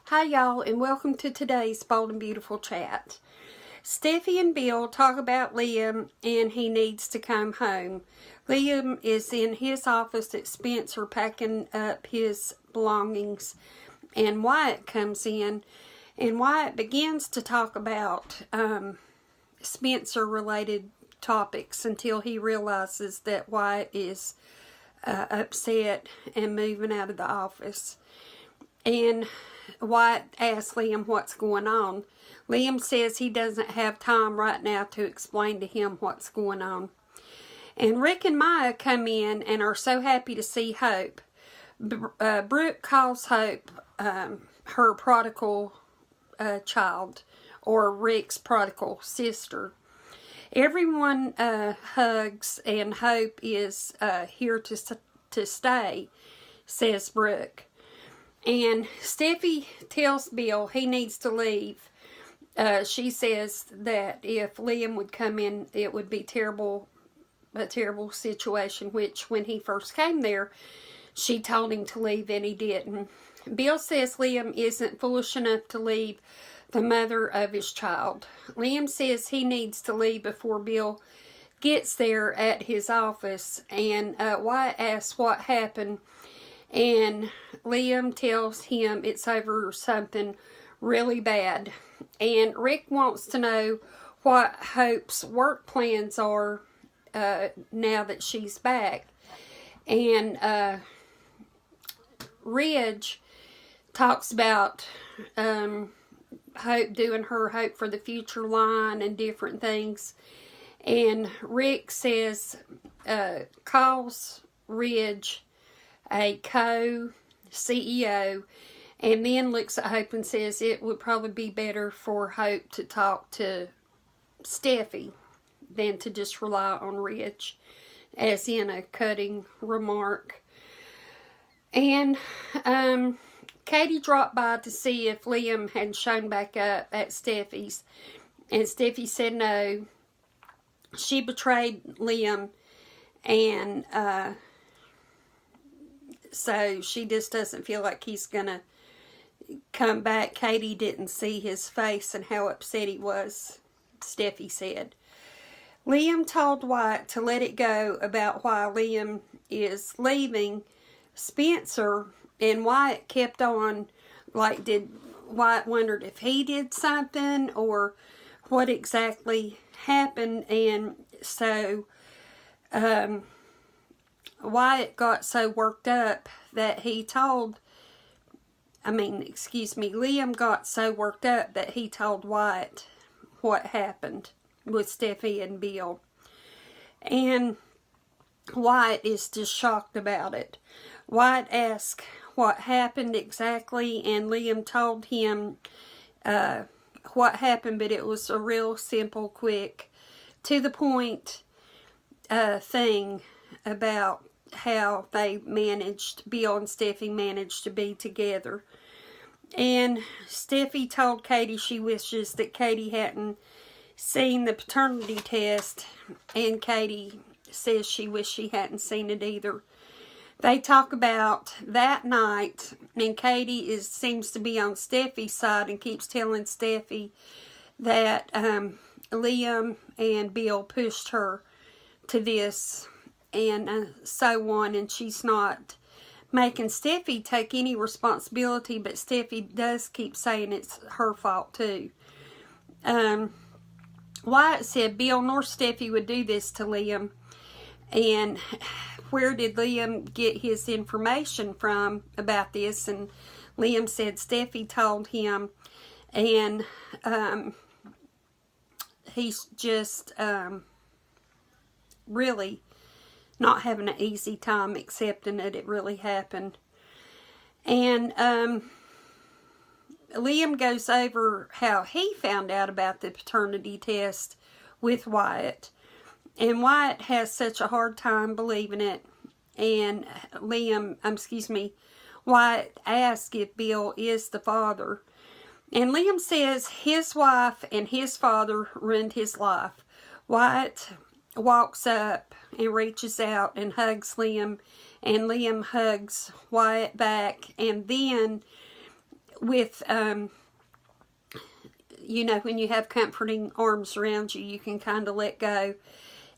Hi y'all, and welcome to today's Bold and Beautiful Chat. Steffi and Bill talk about Liam and he needs to come home. Liam is in his office at Spencer packing up his belongings, and Wyatt comes in, and Wyatt begins to talk about Spencer related topics until he realizes that Wyatt is upset and moving out of the office. And Wyatt asks Liam what's going on. Liam says he doesn't have time right now to explain to him what's going on. And Rick and Maya come in and are so happy to see Hope. Brooke calls Hope her prodigal child, or Rick's prodigal sister. Everyone hugs, and Hope is here to stay, says Brooke. And Steffi tells Bill he needs to leave. She says that if Liam would come in, it would be a terrible situation, which when he first came there, she told him to leave and he didn't. Bill says Liam isn't foolish enough to leave the mother of his child. Liam says he needs to leave before Bill gets there at his office, and Wyatt asks what happened. And Liam tells him it's over something really bad. And Rick wants to know what Hope's work plans are now that she's back. And Ridge talks about Hope doing her Hope for the Future line and different things. And Rick says, calls Ridge a co-CEO, and then looks at Hope and says it would probably be better for Hope to talk to Steffi than to just rely on Ridge, as in a cutting remark. And Katie dropped by to see if Liam had shown back up at Steffi's, and Steffi said no. She betrayed Liam, and so she just doesn't feel like he's gonna come back. Katie didn't see his face and how upset he was, Steffi said. Liam told Wyatt to let it go about why Liam is leaving Spencer, and Wyatt kept on, like, Wyatt wondered if he did something or what exactly happened. And so Wyatt got so worked up that he told, Liam got so worked up that he told Wyatt what happened with Steffi and Bill. And Wyatt is just shocked about it. Wyatt asked what happened exactly, and Liam told him what happened, but it was a real simple, quick, to the point thing about how Bill and Steffi managed to be together. And Steffi told Katie she wishes that Katie hadn't seen the paternity test, and Katie says she wished she hadn't seen it either. They talk about that night, and Katie seems to be on Steffi's side and keeps telling Steffi that Liam and Bill pushed her to this, and so on, and she's not making Steffi take any responsibility, but Steffi does keep saying it's her fault too. Wyatt said Bill nor Steffi would do this to Liam, and where did Liam get his information from about this? And Liam said Steffi told him, and he's just really not having an easy time accepting that it really happened. And Liam goes over how he found out about the paternity test with Wyatt. And Wyatt has such a hard time believing it. And Wyatt asks if Bill is the father. And Liam says his wife and his father ruined his life. Wyatt walks up and reaches out and hugs Liam, and Liam hugs Wyatt back, and then with, you know, when you have comforting arms around you, you can kind of let go.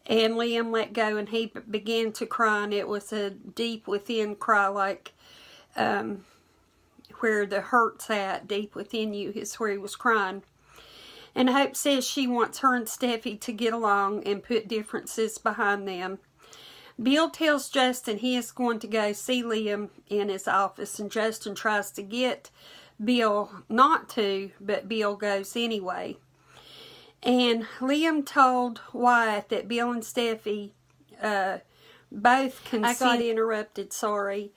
And Liam let go, and he began to cry, and it was a deep within cry, like where the hurt's at, deep within you, is where he was crying. And Hope says she wants her and Steffi to get along and put differences behind them. Bill tells Justin he is going to go see Liam in his office, and Justin tries to get Bill not to, but Bill goes anyway. And Liam told Wyatt that Bill and Steffi both consent. I got interrupted, sorry.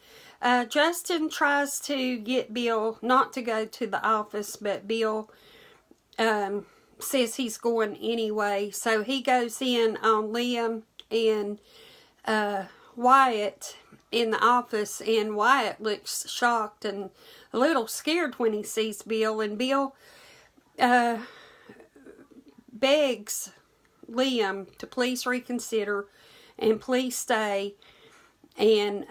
Justin tries to get Bill not to go to the office, but Bill says he's going anyway. So he goes in on Liam and Wyatt in the office, and Wyatt looks shocked and a little scared when he sees Bill, and Bill begs Liam to please reconsider and please stay, and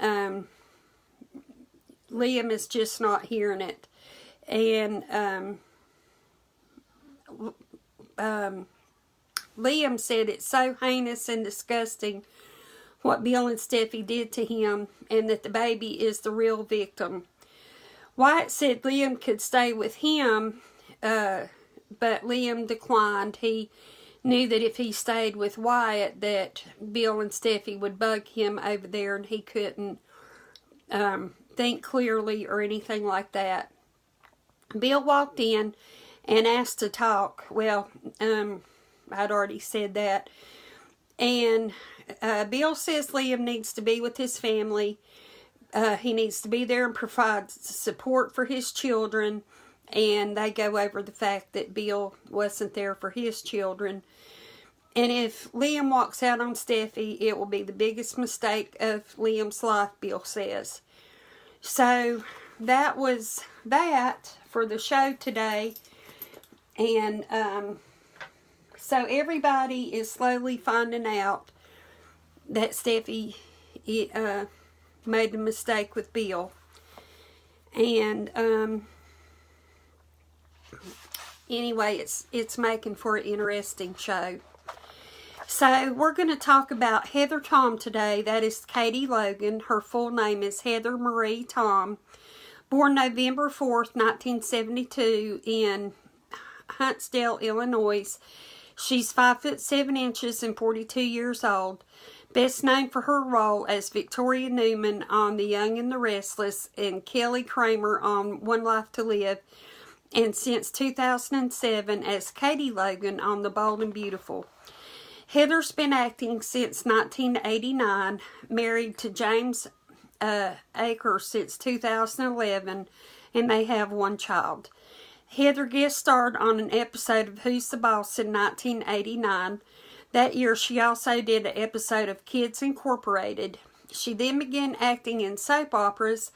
Liam is just not hearing it. And Liam said it's so heinous and disgusting what Bill and Steffi did to him, and that the baby is the real victim. Wyatt said Liam could stay with him, but Liam declined. He knew that if he stayed with Wyatt, that Bill and Steffi would bug him over there, and he couldn't think clearly or anything like that. Bill walked in and asked to talk. Well, I'd already said that. And Bill says Liam needs to be with his family. He needs to be there and provide support for his children. And they go over the fact that Bill wasn't there for his children. And if Liam walks out on Steffi, it will be the biggest mistake of Liam's life, Bill says. So that was that for the show today. And so everybody is slowly finding out that Steffi made a mistake with Bill. And anyway, it's making for an interesting show. So we're going to talk about Heather Tom today. That is Katie Logan. Her full name is Heather Marie Tom. Born November 4th, 1972 in Huntsdale, Illinois. She's 5'7" and 42 years old. Best known for her role as Victoria Newman on The Young and the Restless, and Kelly Kramer on One Life to Live, and since 2007 as Katie Logan on The Bold and Beautiful. Heather's been acting since 1989, married to James Akers since 2011, and they have one child. Heather guest starred on an episode of Who's the Boss in 1989. That year, she also did an episode of Kids Incorporated. She then began acting in soap operas,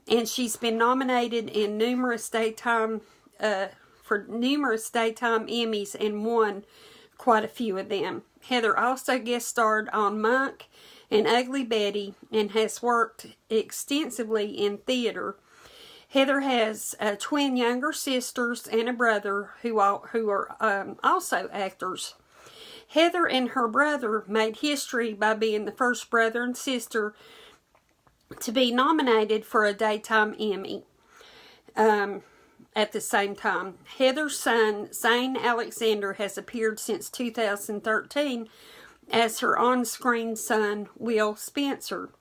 and she's been nominated in numerous daytime Emmys and won quite a few of them. Heather also guest starred on Monk and Ugly Betty, and has worked extensively in theater. Heather has twin younger sisters and a brother who are also actors. Heather and her brother made history by being the first brother and sister to be nominated for a daytime Emmy at the same time. Heather's son, Zane Alexander, has appeared since 2013 as her on-screen son, Will Spencer.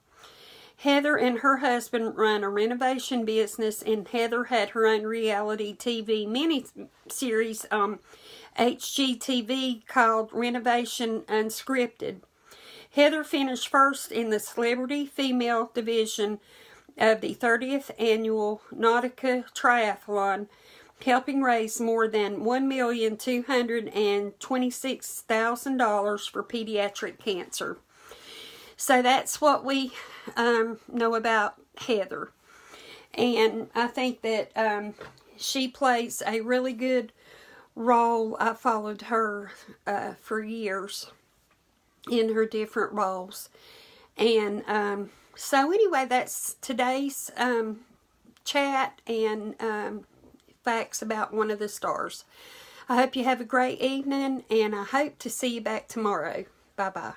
Heather and her husband run a renovation business, and Heather had her own reality TV mini-series on HGTV called Renovation Unscripted. Heather finished first in the Celebrity Female Division of the 30th Annual Nautica Triathlon, helping raise more than $1,226,000 for pediatric cancer. So that's what we know about Heather. And I think that she plays a really good role. I followed her for years in her different roles. And so anyway, that's today's chat, and facts about one of the stars. I hope you have a great evening, and I hope to see you back tomorrow. Bye-bye.